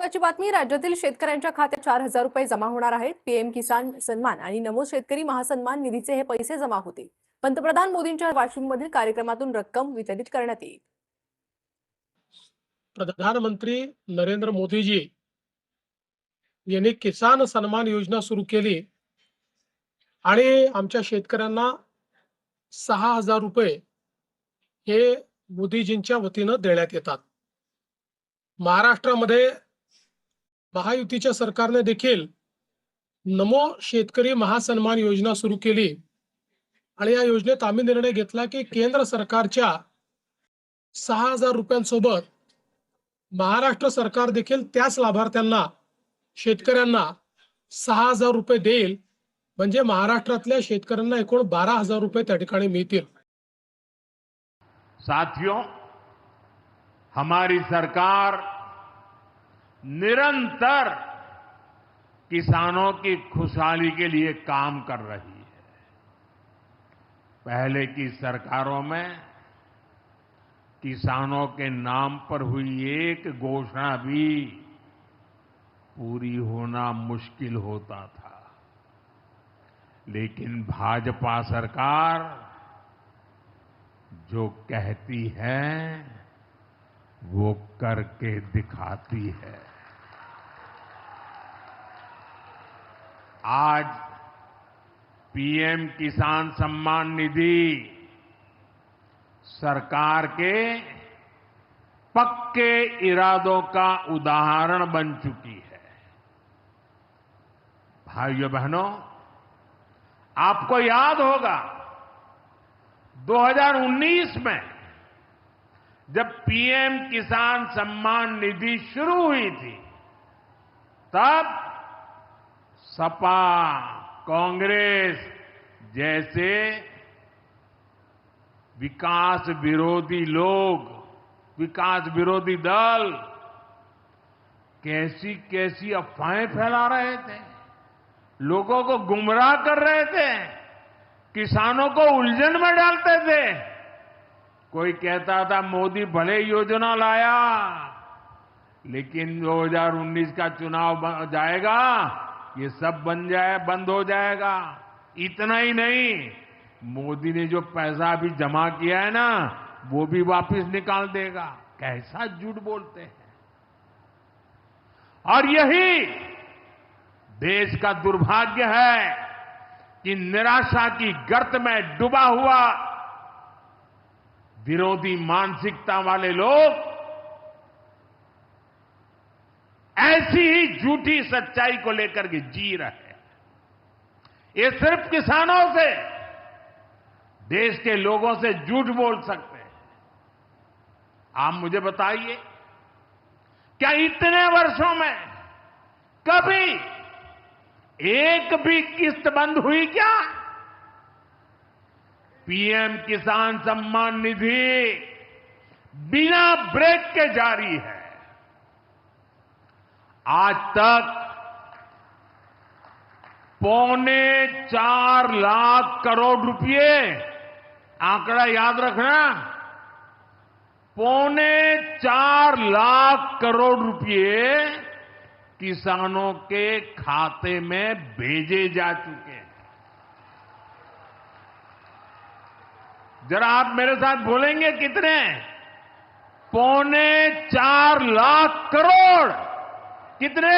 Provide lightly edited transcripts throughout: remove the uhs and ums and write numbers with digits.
महत्वाची बातमी राज्यातील शेतकऱ्यांच्या खात्यात 4,000 रुपये जमा होणार आहेत. पीएम किसान सन्मान आणि नमो शेतकरी महासन्मान निधीचे हे पैसे जमा होतील. पंतप्रधान मोदींच्या वाशिममधील कार्यक्रमातून रक्कम वितरित करण्यात येईल. प्रधानमंत्री नरेंद्र मोदीजी यांनी किसान सन्मान योजना सुरू केली आणि आमच्या शेतकऱ्यांना 6,000 रुपये हे मोदीजींच्या वतीनं देण्यात येतात. महाराष्ट्रामध्ये महायुतीच्या सरकारने देखील नमो शेतकरी महासन्मान योजना सुरू केली आणि या योजनेत आम्ही निर्णय घेतला की केंद्र सरकारच्या 6,000 रुपयांसोबत महाराष्ट्र सरकार देखील त्याच लाभार्थ्यांना शेतकऱ्यांना 6,000 रुपये देईल. म्हणजे महाराष्ट्रातल्या शेतकऱ्यांना एकूण 12,000 रुपये त्या ठिकाणी मिळतील. साथियों, हमारी सरकार निरंतर किसानों की खुशहाली के लिए काम कर रही है। पहले की सरकारों में किसानों के नाम पर हुई एक घोषणा भी पूरी होना मुश्किल होता था, लेकिन भाजपा सरकार जो कहती है वो करके दिखाती है। आज पीएम किसान सम्मान निधि सरकार के पक्के इरादों का उदाहरण बन चुकी है। भाइयों बहनों, आपको याद होगा 2019 में जब पीएम किसान सम्मान निधि शुरू हुई थी, तब सपा, कांग्रेस जैसे विकास विरोधी लोग, विकास विरोधी दल कैसी कैसी अफवाहें फैला रहे थे, लोगों को गुमराह कर रहे थे, किसानों को उलझन में डालते थे। कोई कहता था मोदी भले योजना लाया, लेकिन 2019 का चुनाव जाएगा, ये सब बंद हो जाएगा। इतना ही नहीं, मोदी ने जो पैसा अभी जमा किया है ना, वो भी वापस निकाल देगा। कैसा झूठ बोलते हैं। और यही देश का दुर्भाग्य है कि निराशा की गर्त में डूबा हुआ विरोधी मानसिकता वाले लोग ऐसी ही झूठी सच्चाई को लेकर के जी रहे हैं। ये सिर्फ किसानों से, देश के लोगों से झूठ बोल सकते हैं। आप मुझे बताइए, क्या इतने वर्षों में कभी एक भी किस्त बंद हुई क्या? पीएम किसान सम्मान निधि बिना ब्रेक के जारी है। आज तक 4.25 लाख करोड़ रुपए, आंकड़ा याद रखना, 4.25 लाख करोड़ रुपए किसानों के खाते में भेजे जा चुके हैं। जरा आप मेरे साथ बोलेंगे कितने? 4.25 लाख करोड़। कितने?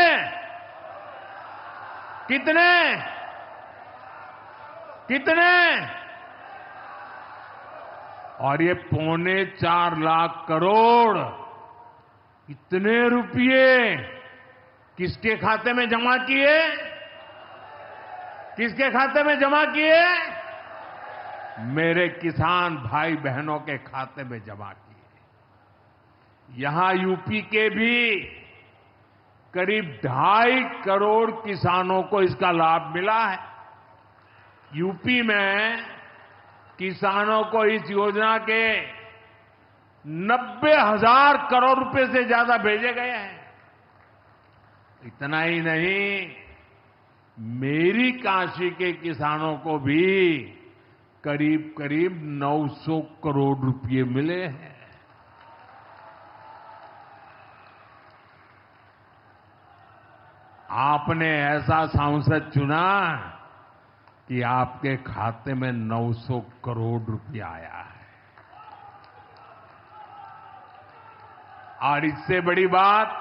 कितने? कितने? और ये 4.25 लाख करोड़ इतने रुपये किसके खाते में जमा किए? किसके खाते में जमा किए? मेरे किसान भाई बहनों के खाते में जमा किए। यहां यूपी के भी करीब 2.5 करोड़ किसानों को इसका लाभ मिला है। यूपी में किसानों को इस योजना के 90,000 करोड़ रुपए से ज्यादा भेजे गए हैं। इतना ही नहीं, मेरी काशी के किसानों को भी करीब करीब 900 करोड़ रुपए मिले हैं। आपने ऐसा सांसद चुना कि आपके खाते में 900 करोड़ रुपया आया है। और इससे बड़ी बात,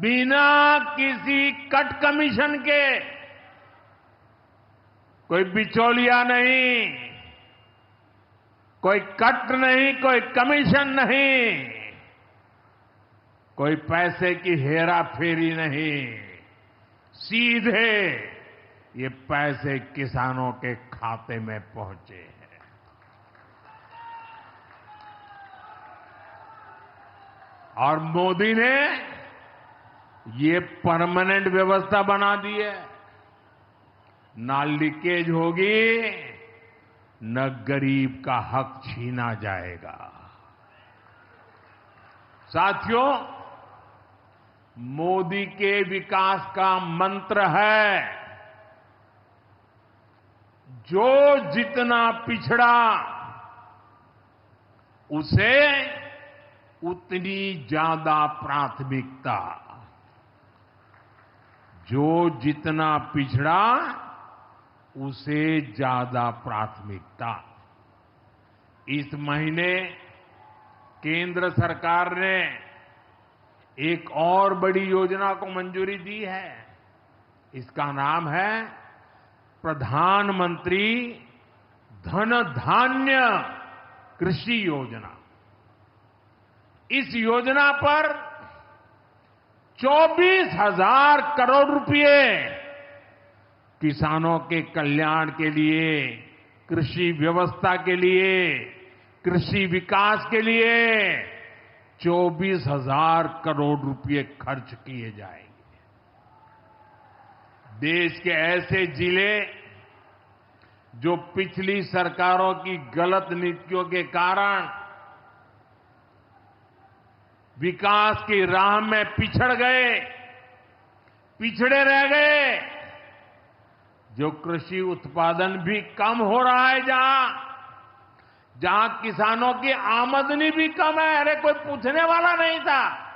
बिना किसी कट कमीशन के, कोई बिचौलिया नहीं, कोई कट नहीं, कोई कमीशन नहीं, कोई पैसे की हेरा फेरी नहीं, सीधे ये पैसे किसानों के खाते में पहुंचे हैं। और मोदी ने ये परमानेंट व्यवस्था बना दी है। ना लीकेज होगी, न गरीब का हक छीना जाएगा। साथियों, मोदी के विकास का मंत्र है, जो जितना पिछड़ा उसे उतनी ज्यादा प्राथमिकता। जो जितना पिछड़ा उसे ज्यादा प्राथमिकता। इस महीने केंद्र सरकार ने एक और बड़ी योजना को मंजूरी दी है। इसका नाम है प्रधानमंत्री धन धान्य कृषि योजना। इस योजना पर 24,000 करोड़ रुपए किसानों के कल्याण के लिए, कृषि व्यवस्था के लिए, कृषि विकास के लिए 24,000 करोड़ रुपए खर्च किए जाएंगे। देश के ऐसे जिले जो पिछली सरकारों की गलत नीतियों के कारण विकास की राह में पिछड़ गए, पिछड़े रह गए, जो कृषि उत्पादन भी कम हो रहा है, जहां किसानों की आमदनी भी कम है, अरे कोई पूछने वाला नहीं था,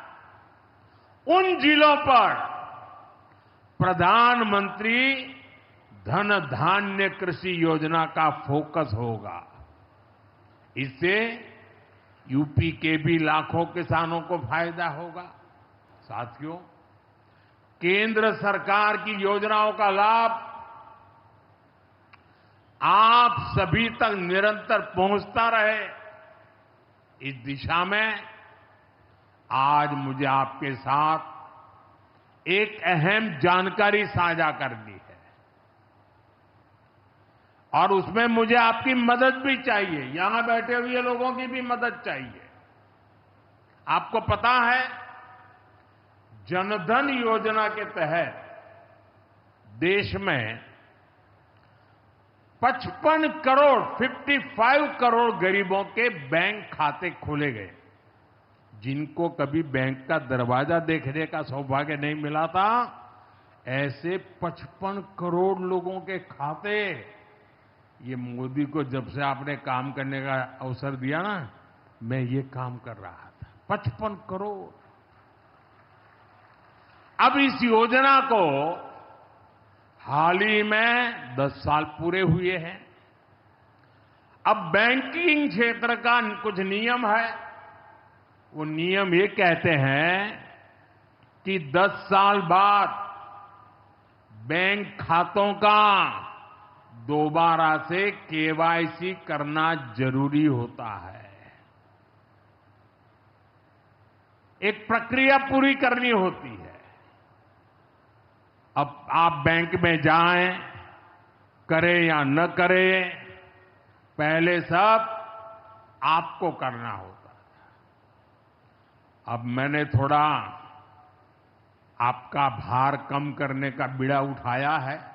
उन जिलों पर प्रधानमंत्री धन धान्य कृषि योजना का फोकस होगा। इससे यूपी के भी लाखों किसानों को फायदा होगा। साथियों, केंद्र सरकार की योजनाओं का लाभ आप सभी तक निरंतर पहुंचता रहे, इस दिशा में आज मुझे आपके साथ एक अहम जानकारी साझा करनी है और उसमें मुझे आपकी मदद भी चाहिए। यहां बैठे हुए लोगों की भी मदद चाहिए। आपको पता है, जनधन योजना के तहत देश में 55 करोड़ गरीबों के बैंक खाते खोले गए। जिनको कभी बैंक का दरवाजा देखने का सौभाग्य नहीं मिला था, ऐसे 55 करोड़ लोगों के खाते, ये मोदी को जब से आपने काम करने का अवसर दिया ना, मैं ये काम कर रहा था। 55 करोड़। अब इस योजना को हाल ही में 10 साल पूरे हुए हैं। अब बैंकिंग क्षेत्र का कुछ नियम है। वो नियम ये कहते हैं कि 10 साल बाद बैंक खातों का दोबारा से केवाईसी करना जरूरी होता है। एक प्रक्रिया पूरी करनी होती है। अब आप बैंक में जाएं, करें या न करें, पहले सब आपको करना होता था। अब मैंने थोड़ा आपका भार कम करने का बीड़ा उठाया है,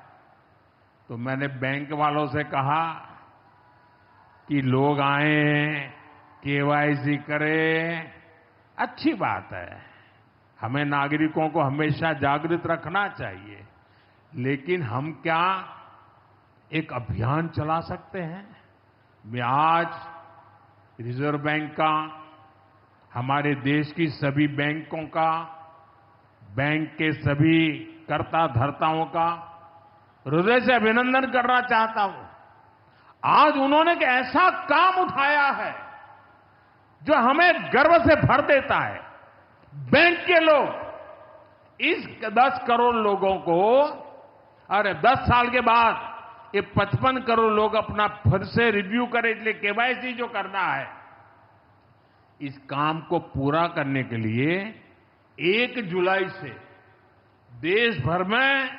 तो मैंने बैंक वालों से कहा कि लोग आएं, केवाईसी करें, अच्छी बात है, हमें नागरिकों को हमेशा जागृत रखना चाहिए, लेकिन हम क्या एक अभियान चला सकते हैं? मैं आज रिजर्व बैंक का, हमारे देश की सभी बैंकों का, बैंक के सभी कर्ता धर्ताओं का हृदय से अभिनंदन करना चाहता हूं। आज उन्होंने एक ऐसा काम उठाया है जो हमें गर्व से भर देता है। बैंक के लोग इस 10 करोड़ लोगों को, अरे 10 साल के बाद ये 55 करोड़ लोग अपना फिर से रिव्यू करें, इसलिए केवाईसी जो करना है, इस काम को पूरा करने के लिए 1 जुलाई से देश भर में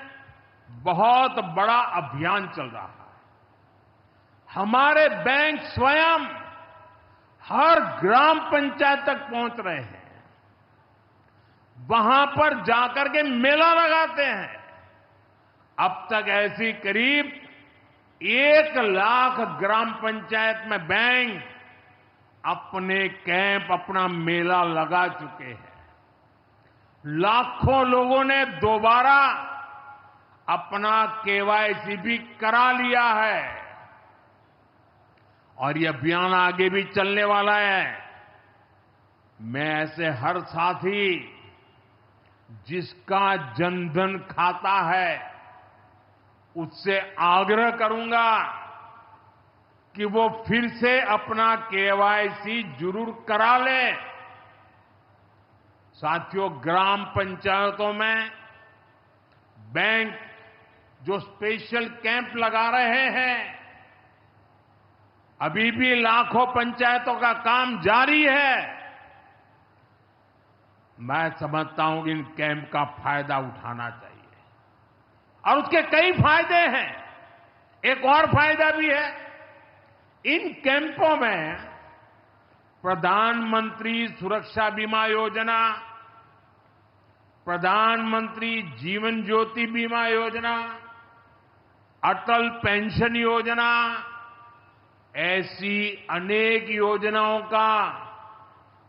बहुत बड़ा अभियान चल रहा है। हमारे बैंक स्वयं हर ग्राम पंचायत तक पहुंच रहे हैं, वहां पर जाकर के मेला लगाते हैं। अब तक ऐसी करीब 1 लाख ग्राम पंचायत में बैंक अपने कैंप, अपना मेला लगा चुके हैं। लाखों लोगों ने दोबारा अपना केवाईसी भी करा लिया है और ये अभियान आगे भी चलने वाला है। मैं ऐसे हर साथी जिसका जनधन खाता है उससे आग्रह करूंगा कि वो फिर से अपना केवाईसी जरूर करा ले। साथियों, ग्राम पंचायतों में बैंक जो स्पेशल कैंप लगा रहे हैं, अभी भी लाखों पंचायतों का काम जारी है। मैं समझता हूं कि इन कैंप का फायदा उठाना चाहिए और उसके कई फायदे हैं। एक और फायदा भी है, इन कैंपों में प्रधानमंत्री सुरक्षा बीमा योजना, प्रधानमंत्री जीवन ज्योति बीमा योजना, अटल पेंशन योजना, ऐसी अनेक योजनाओं का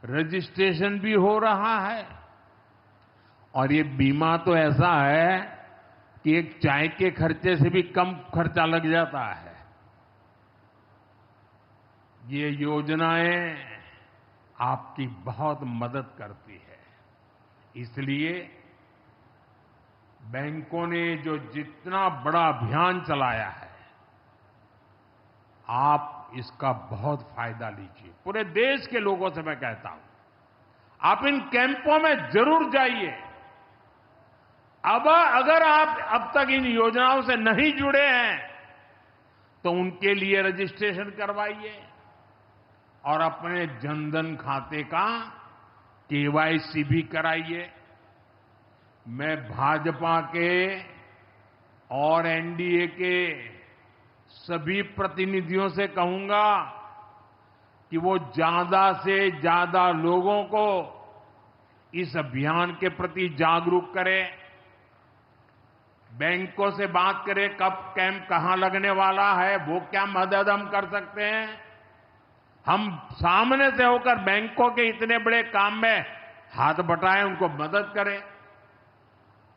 रजिस्ट्रेशन भी हो रहा है। और ये बीमा तो ऐसा है कि एक चाय के खर्चे से भी कम खर्चा लग जाता है। ये योजनाएं आपकी बहुत मदद करती है। इसलिए बैंकों ने जो जितना बड़ा अभियान चलाया है, आप इसका बहुत फायदा लीजिए। पूरे देश के लोगों से मैं कहता हूं, आप इन कैंपों में जरूर जाइए। अब अगर आप अब तक इन योजनाओं से नहीं जुड़े हैं तो उनके लिए रजिस्ट्रेशन करवाइए और अपने जनधन खाते का केवाईसी भी कराइए। मैं भाजपा के और एनडीए के सभी प्रतिनिधियों से कहूंगा कि वो ज्यादा से ज्यादा लोगों को इस अभियान के प्रति जागरूक करें। बैंकों से बात करें कब कैंप कहां लगने वाला है, वो क्या मदद हम कर सकते हैं। हम सामने से होकर बैंकों के इतने बड़े काम में हाथ बटाएं, उनको मदद करें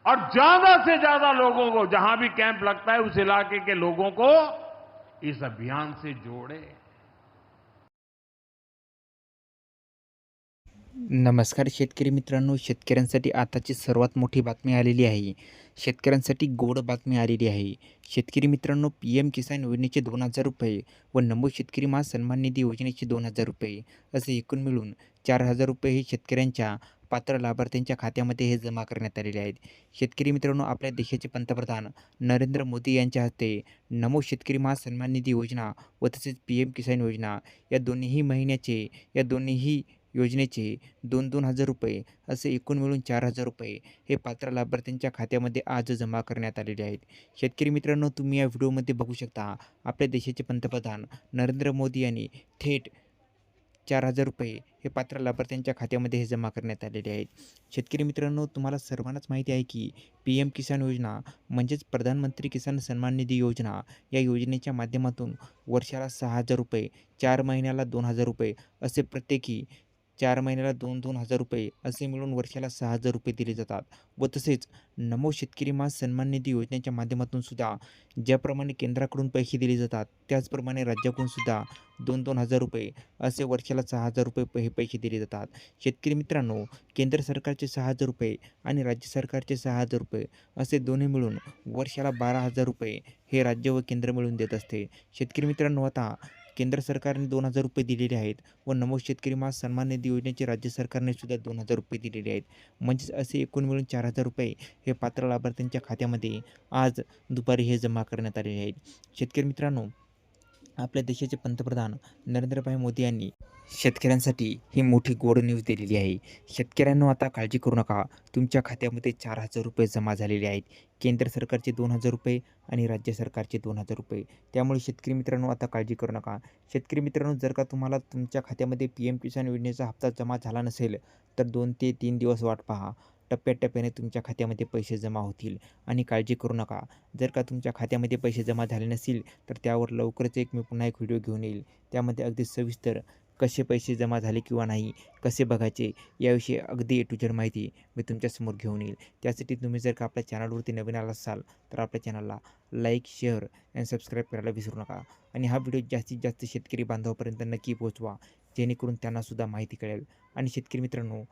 और ज्यादा से ज्यादा लोगों को, जहां भी कैंप लगता है उस इलाके के लोगों को इस अभियान से जोड़े। नमस्कार शेतकरी मित्रांनो, शेतकऱ्यांसाठी आताची सर्वात मोठी बातमी आलेली आहे। शेतकऱ्यांसाठी गोड बातमी आलेली आहे। शेतकरी मित्रांनो, PM किसान योजनेचे 2,000 रुपये व नमो शेतकरी महासन्मान निधी योजनेचे 2,000 रुपये असे एकूण मिळून 4,000 रुपये हे शेतकऱ्यांच्या पात्र लाभार्थ्यांच्या खात्यामध्ये हे जमा करण्यात आलेले आहेत। शेतकरी मित्रांनो, आपल्या देशाचे पंतप्रधान नरेंद्र मोदी यांच्या हस्ते नमो शेतकरी महासन्मान निधी योजना व तसेच PM किसान योजना या दोन्ही योजनेचे 2,000 रुपये असे एकूण मिळून 4,000 रुपये हे पात्र लाभार्थ्यांच्या खात्यामध्ये आज जमा करण्यात आलेले आहेत। शेतकरी मित्रांनो, तुम्ही या व्हिडिओमध्ये बघू शकता, आपल्या देशाचे पंतप्रधान नरेंद्र मोदी यांनी थेट 4,000 रुपये हे पात्र लाभार्थ्यांच्या खात्यामध्ये हे जमा करण्यात आलेले आहेत। शेतकरी मित्रांनो, तुम्हाला सर्वांनाच माहिती आहे की PM किसान योजना म्हणजेच प्रधानमंत्री किसान सन्मान निधी योजना या योजनेच्या माध्यमातून वर्षाला 6,000 रुपये, 4 महिन्याला 2,000 रुपये असे प्रत्येकी 4 महिन्याला 2-2 हजार रुपये असे मिळून वर्षाला 6 हजार रुपये दिले जातात. व तसेच नमो शेतकरी सन्मान निधी योजनेच्या माध्यमातून सुद्धा ज्याप्रमाणे केंद्राकडून पैसे दिले जातात त्याचप्रमाणे राज्याकडून सुद्धा 2-2 हजार रुपये असे वर्षाला 6 हजार रुपये हे पैसे दिले जातात. शेतकरी मित्रांनो, केंद्र सरकारचे 6 हजार रुपये आणि राज्य सरकारचे 6 हजार रुपये असे दोन्ही मिळून वर्षाला 12 हजार रुपये हे राज्य व केंद्र मिळून देत असते. शेतकरी मित्रांनो, आता केंद्र सरकारने 2 हजार रुपये दिलेले आहेत व नमो शेतकरी सन्मान निधी योजनेचे राज्य सरकारने सुद्धा 2 हजार रुपये दिलेले आहेत. म्हणजेच असे एकूण मिळून 4 हजार रुपये हे पात्र लाभार्थ्यांच्या खात्यामध्ये आज दुपारी हे जमा करण्यात आलेले आहेत. शेतकरी मित्रांनो, आपल्या देशाचे पंतप्रधान नरेंद्रभाई मोदी यांनी शेतकऱ्यांसाठी ही मोठी गोड न्यूज दिलेली आहे. शेतकऱ्यांनो, आता काळजी करू नका, तुमच्या खात्यामध्ये 4 हजार रुपये जमा झालेले आहेत. केंद्र सरकारचे 2 हजार रुपये आणि राज्य सरकारचे 2 हजार रुपये. त्यामुळे शेतकरी मित्रांनो, आता काळजी करू नका. शेतकरी मित्रांनो, जर का तुम्हाला तुमच्या खात्यामध्ये PM किसान योजनेचा हप्ता जमा झाला नसेल तर 2 ते 3 दिवस वाट पहा. टप्प्याटप्प्याने तुमच्या खात्यामध्ये पैसे जमा होतील आणि काळजी करू नका. जर का तुमच्या खात्यामध्ये पैसे जमा झाले नसतील तर त्यावर लवकरच मी पुन्हा एक व्हिडिओ घेऊन येईल. त्यामध्ये अगदी सविस्तर कसे पैसे जमा झाले किंवा नाही, कसे बघायचे याविषयी अगदी A to Z माहिती मी तुमच्यासमोर घेऊन येईल. त्यासाठी तुम्ही जर का आपल्या चॅनलवरती नवीन आला असाल तर आपल्या चॅनलला लाईक, शेअर आणि सबस्क्राईब करायला विसरू नका. आणि हा व्हिडिओ जास्तीत जास्त शेतकरी बांधवापर्यंत नक्की पोहोचवा, जेणेकरून त्यांनासुद्धा माहिती कळेल. आणि शेतकरी मित्रांनो,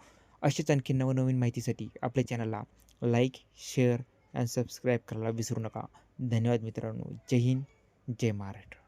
असेच आणखी नवनवीन माहितीसाठी आपल्या चॅनलला लाईक, शेअर आणि सबस्क्राईब करायला विसरू नका. धन्यवाद मित्रांनो. जय हिंद, जय महाराष्ट्र.